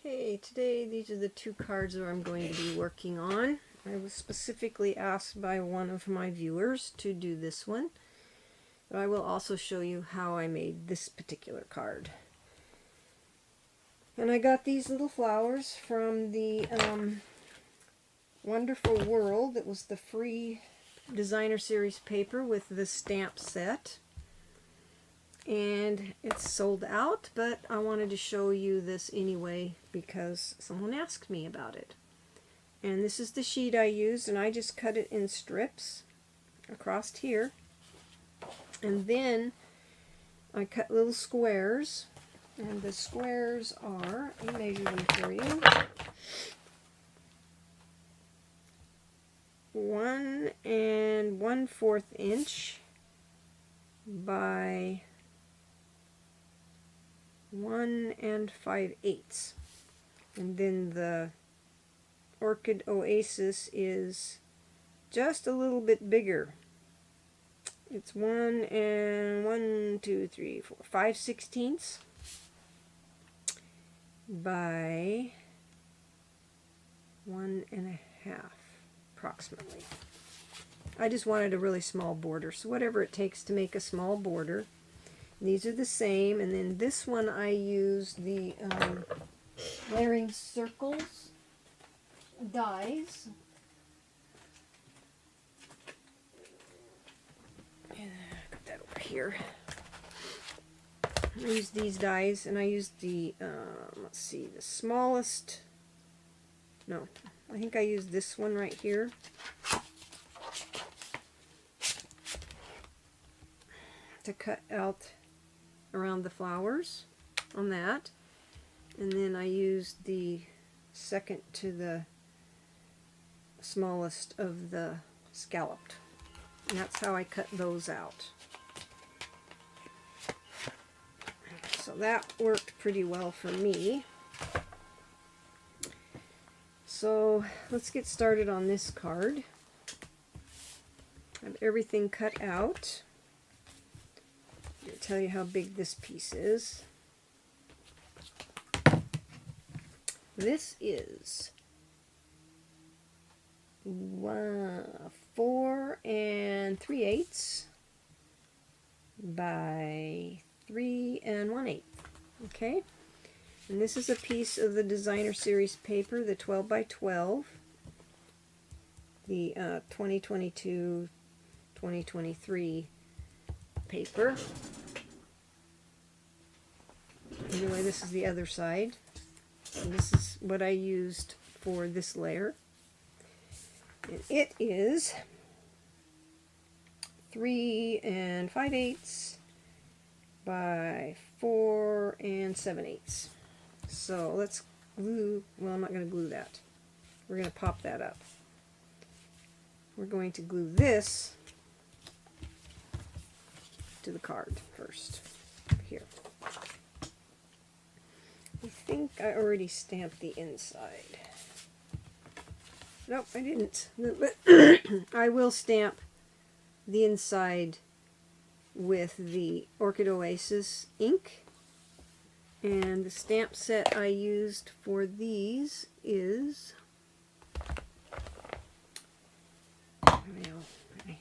Okay, today these are the two cards that I'm going to be working on. I was specifically asked by one of my viewers to do this one, but I will also show you how I made this particular card. And I got these little flowers from the Wonderful World. It was the free designer series paper with the stamp set. And it's sold out, but I wanted to show you this anyway because someone asked me about it. And this is the sheet I used, and I just cut it in strips across here. And then I cut little squares, and the squares are, I measure them for you, 1 1/4 inch by 1 5/8. And then the Orchid Oasis is just a little bit bigger. It's 5/16 by 1 1/2 approximately. I just wanted a really small border, so whatever it takes to make a small border. These are the same, and then this one I used the layering circles dies. And put that over here. I used these dies, and I used the let's see, the smallest. No, I think I used this one right here. To cut out around the flowers on that, and then I used the second to the smallest of the scalloped, and that's how I cut those out. So that worked pretty well for me. So let's get started on this card. I have everything cut out. I'll tell you how big this piece is. This is 4 3/8 by 3 1/8. Okay, and this is a piece of the designer series paper, the 12 by 12, the 2022-2023 paper. Anyway, this is the other side, and this is what I used for this layer. And it is 3 5/8 by 4 7/8. So let's glue. Well, I'm not going to glue that. We're going to pop that up. We're going to glue this to the card first. Here. I think I already stamped the inside. Nope, I didn't. But I will stamp the inside with the Orchid Oasis ink. And the stamp set I used for these is, I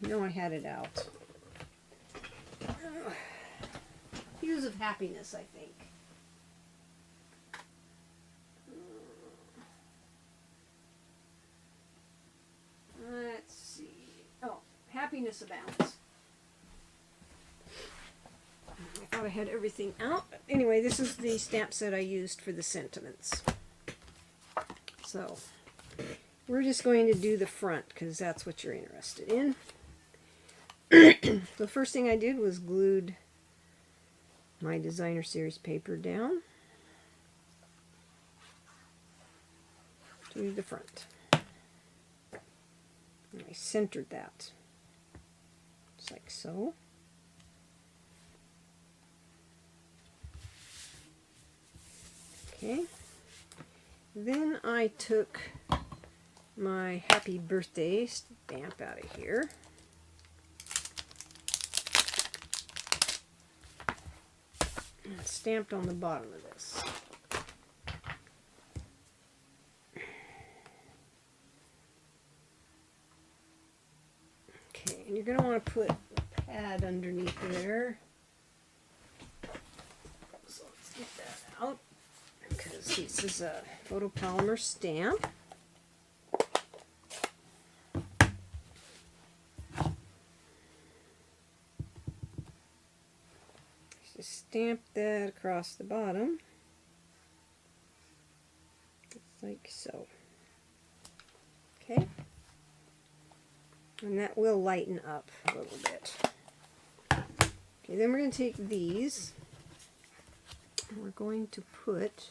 know I had it out. Hues of Happiness, I think. Let's see. Oh, Happiness Abounds. I thought I had everything out. Anyway, this is the stamp set I used for the sentiments. So, we're just going to do the front because that's what you're interested in. The first thing I did was glued my designer series paper down to the front. And I centered that, just like so. Okay. Then I took my Happy Birthday stamp out of here. And stamped on the bottom of this. And you're going to want to put a pad underneath there. So let's get that out, because this is a photopolymer stamp. Just stamp that across the bottom, just like so. Okay, and that will lighten up a little bit. Okay, then we're going to take these and we're going to put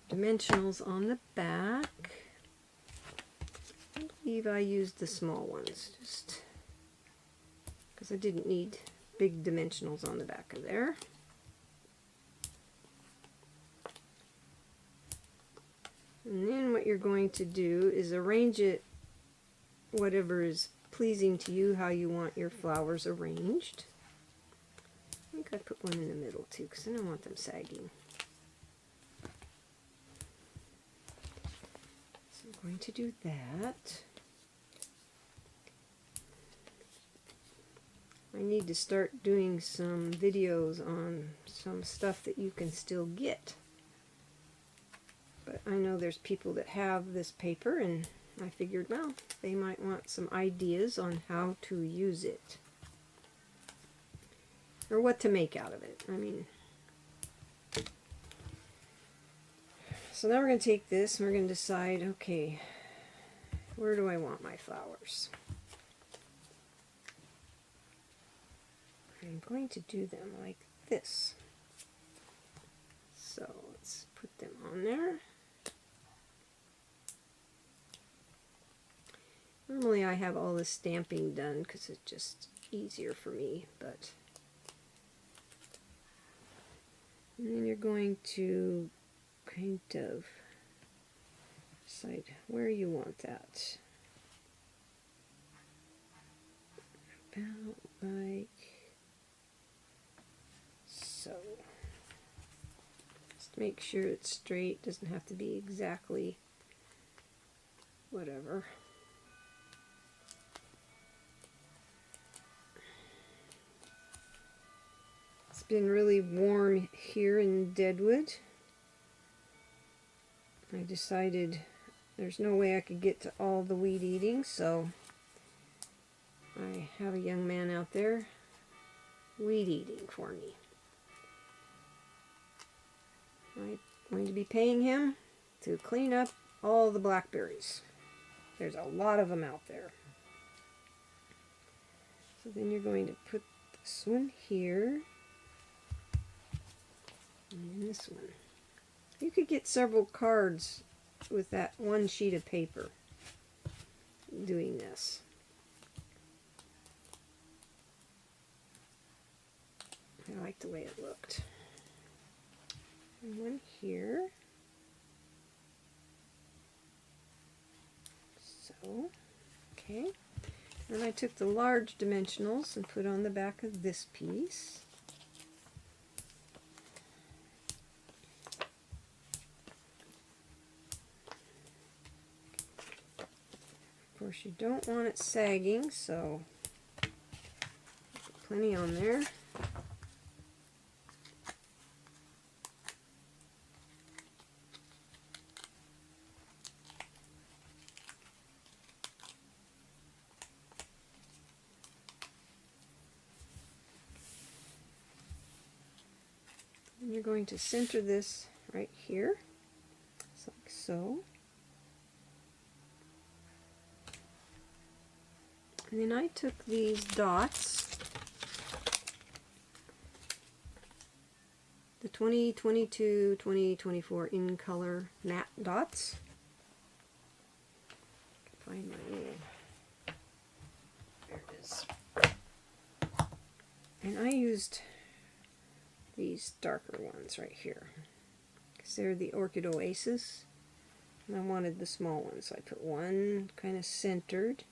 dimensionals on the back. I believe I used the small ones just because I didn't need big dimensionals on the back of there. And then what you're going to do is arrange it whatever is pleasing to you, how you want your flowers arranged. I think I put one in the middle too, because I don't want them sagging. So I'm going to do that. I need to start doing some videos on some stuff that you can still get. But I know there's people that have this paper, and I figured, well, they might want some ideas on how to use it. Or what to make out of it. I mean, so now we're going to take this and we're going to decide, okay, where do I want my flowers? I'm going to do them like this. So let's put them on there. Normally I have all the stamping done because it's just easier for me, but and then you're going to kind of decide where you want that. About like so. Just make sure it's straight, doesn't have to be exactly whatever. It's been really warm here in Deadwood. I decided there's no way I could get to all the weed eating, so I have a young man out there weed eating for me. I'm going to be paying him to clean up all the blackberries. There's a lot of them out there. So then you're going to put this one here, and then this one. You could get several cards with that one sheet of paper doing this. I like the way it looked. And one here. So, okay. Then I took the large dimensionals and put on the back of this piece. Of course, you don't want it sagging, so put plenty on there. And you're going to center this right here, just like so. And then I took these dots, the 2022, 2024 in color matte dots. Find my little, there it is. And I used these darker ones right here because they're the Orchid Oasis, and I wanted the small ones, so I put one kind of centered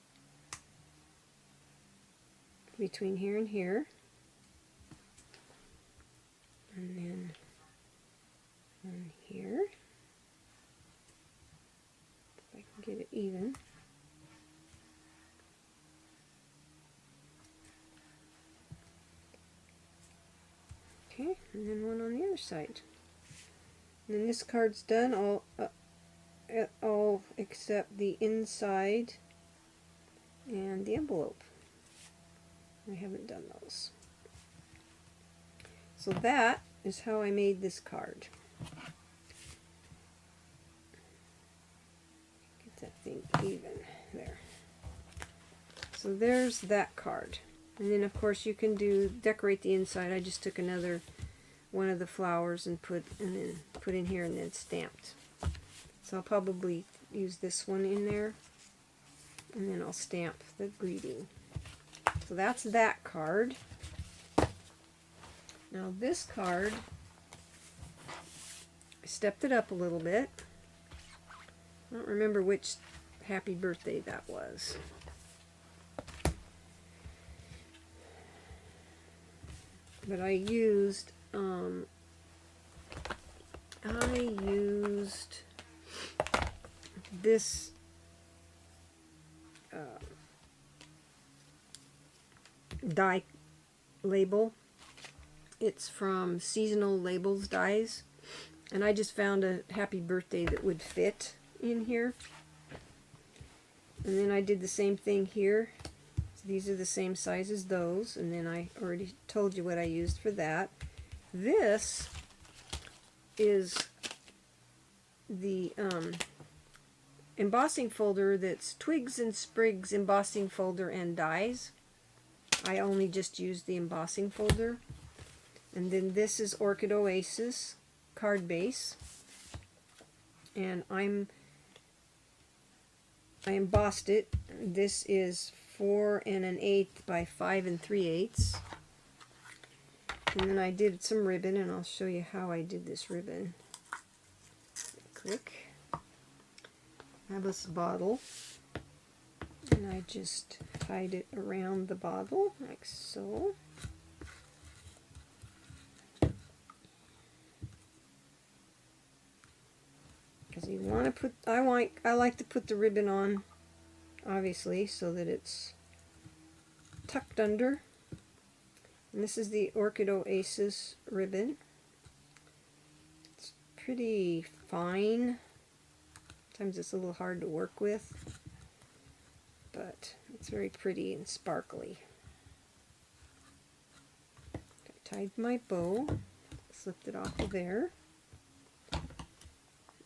between here and here, and then one here, if I can get it even. and then one on the other side. And then this card's done, all except the inside and the envelope. I haven't done those. So that is how I made this card. Get that thing even there. So there's that card. And then of course you can decorate the inside. I just took another one of the flowers and put in here and then stamped. So I'll probably use this one in there, and then I'll stamp the greeting. So that's that card. Now this card, I stepped it up a little bit. I don't remember which happy birthday that was. But I used this die label. It's from Seasonal Labels Dies, and I just found a happy birthday that would fit in here. And then I did the same thing here. So these are the same size as those, and then I already told you what I used for that. This is the embossing folder that's Twigs and Sprigs embossing folder and dies. I only just used the embossing folder. And then this is Orchid Oasis card base, and I embossed it. This is 4 1/8 by 5 3/8. And then I did some ribbon, and I'll show you how I did this ribbon. Quick. I have this bottle, and I just tied it around the bottle like so. Because you want to put, I like to put the ribbon on, obviously, so that it's tucked under. And this is the Orchid Oasis ribbon. It's pretty fine. Sometimes it's a little hard to work with, but it's very pretty and sparkly. I tied my bow, slipped it off of there.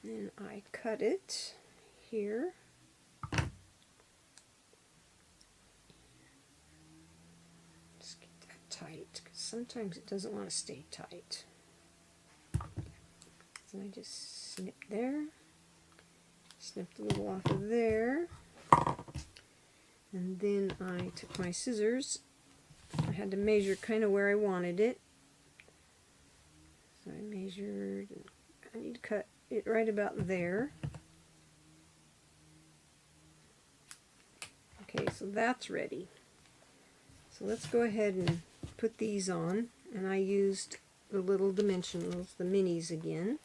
Then I cut it here. Just get that tight, because sometimes it doesn't want to stay tight. So I just snipped there, snipped a little off of there, and then I took my scissors. I had to measure kind of where I wanted it. So I measured, I need to cut it right about there. Okay, so that's ready. So let's go ahead and put these on, and I used the little dimensionals, the minis again,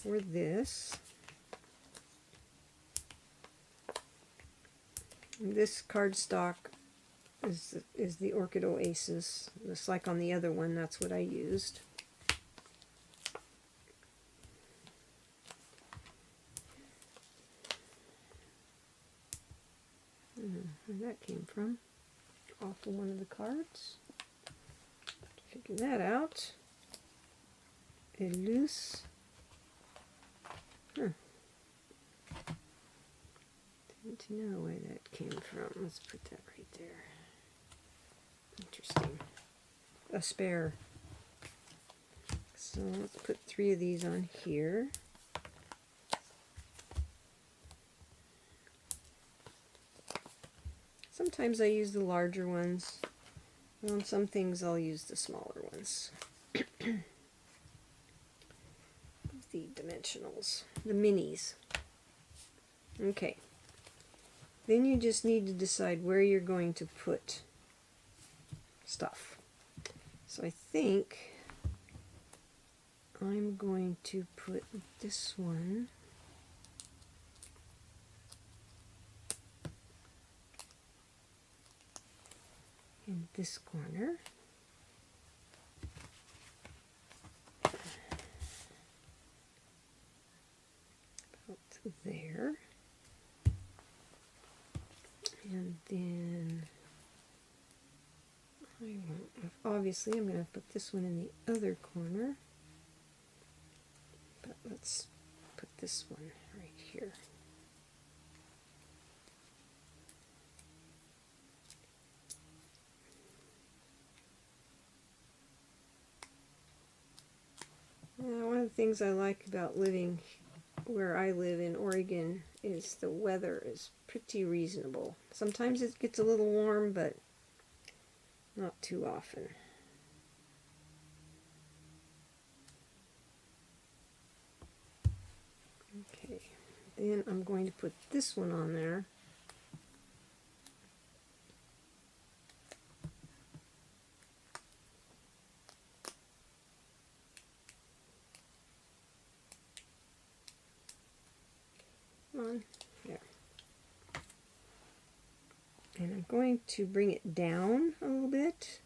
for this. And this cardstock is the Orchid Oasis, just like on the other one. That's what I used. Where that came from, off of one of the cards. Figure that out. Loose. Didn't know where that came from. Let's put that right there. Interesting. A spare. So let's put 3 of these on here. Sometimes I use the larger ones. On some things I'll use the smaller ones. The dimensionals, the minis. Okay. Then you just need to decide where you're going to put stuff. So I think I'm going to put this one in this corner. there. And then obviously I'm going to put this one in the other corner, but let's put this one right here. One of the things I like about living where I live in Oregon is the weather is pretty reasonable. Sometimes it gets a little warm, but not too often. Okay, then I'm going to put this one on there. On there. And I'm going to bring it down a little bit,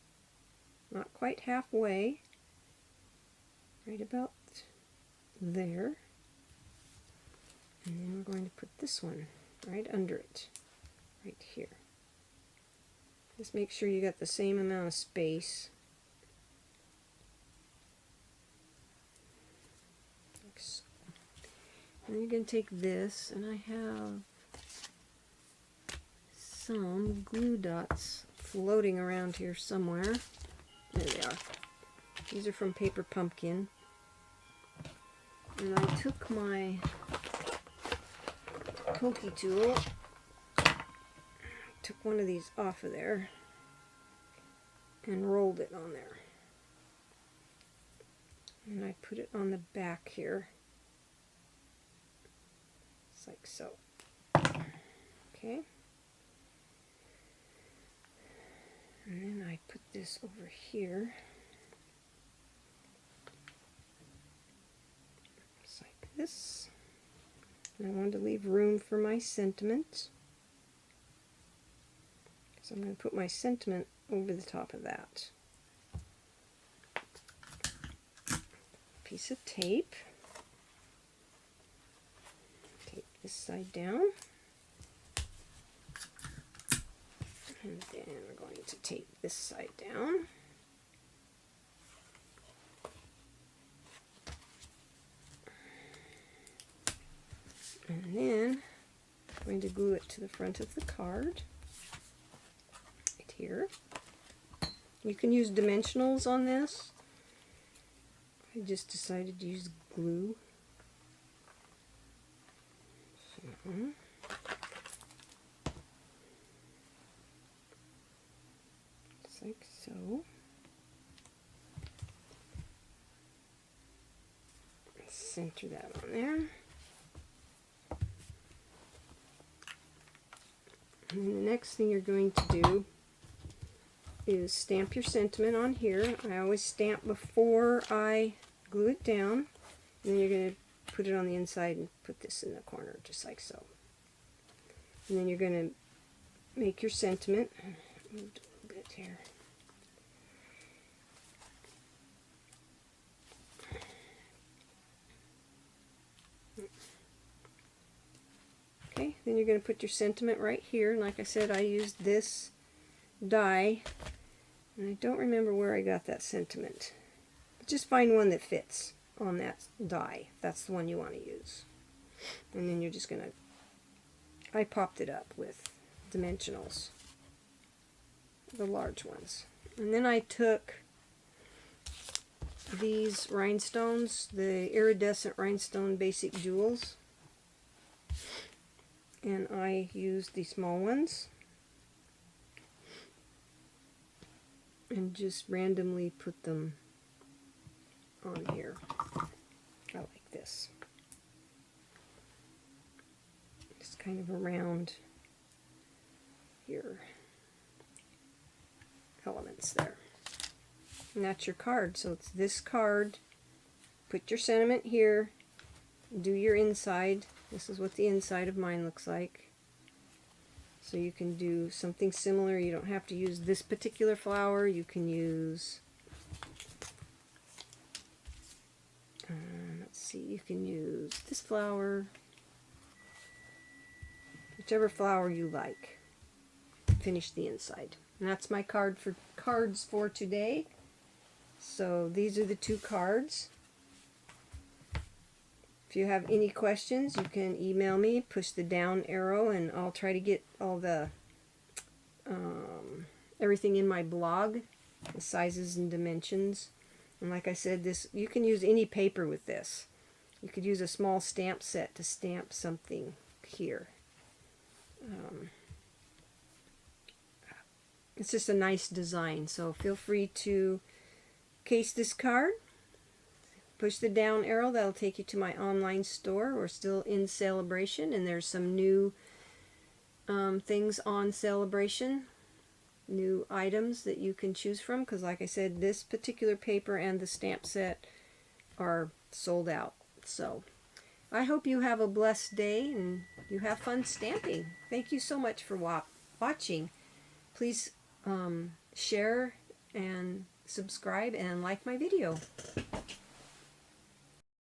not quite halfway, right about there. And then we're going to put this one right under it, right here. Just make sure you got the same amount of space. Like so. And you're going to take this, and I have some glue dots floating around here somewhere. There they are. These are from Paper Pumpkin. And I took my pokey tool, took one of these off of there, and rolled it on there. And I put it on the back here. Like so. Okay. And then I put this over here. Just like this. And I wanted to leave room for my sentiment. So I'm going to put my sentiment over the top of that. Piece of tape. This side down, and then we're going to tape this side down, and then I'm going to glue it to the front of the card right here. You can use dimensionals on this. I just decided to use glue. Just like so. Center that on there. And the next thing you're going to do is stamp your sentiment on here. I always stamp before I glue it down. And then you're going to put it on the inside and put this in the corner, just like so. And then you're going to make your sentiment. Move a little bit here. Okay, then you're going to put your sentiment right here. And like I said, I used this die, and I don't remember where I got that sentiment. But just find one that fits on that die. That's the one you want to use. And then you're just going to, I popped it up with dimensionals, the large ones. And then I took these rhinestones, the iridescent rhinestone basic jewels, and I used the small ones and just randomly put them on here. I like this. Just kind of around your elements there. And that's your card. So it's this card. Put your sentiment here. Do your inside. This is what the inside of mine looks like. So you can do something similar. You don't have to use this particular flower. You can use, let's see, you can use this flower. whichever flower you like. Finish the inside. And that's my cards for today. So these are the 2 cards. If you have any questions, you can email me, push the down arrow, and I'll try to get all the everything in my blog, the sizes and dimensions. And like I said, this you can use any paper with this. You could use a small stamp set to stamp something here. It's just a nice design, so feel free to case this card. Push the down arrow, that'll take you to my online store. We're still in Celebration, and there's some new things on Celebration, new items that you can choose from, because like I said, this particular paper and the stamp set are sold out. So I hope you have a blessed day and you have fun stamping. Thank you so much for watching. Please share and subscribe and like my video.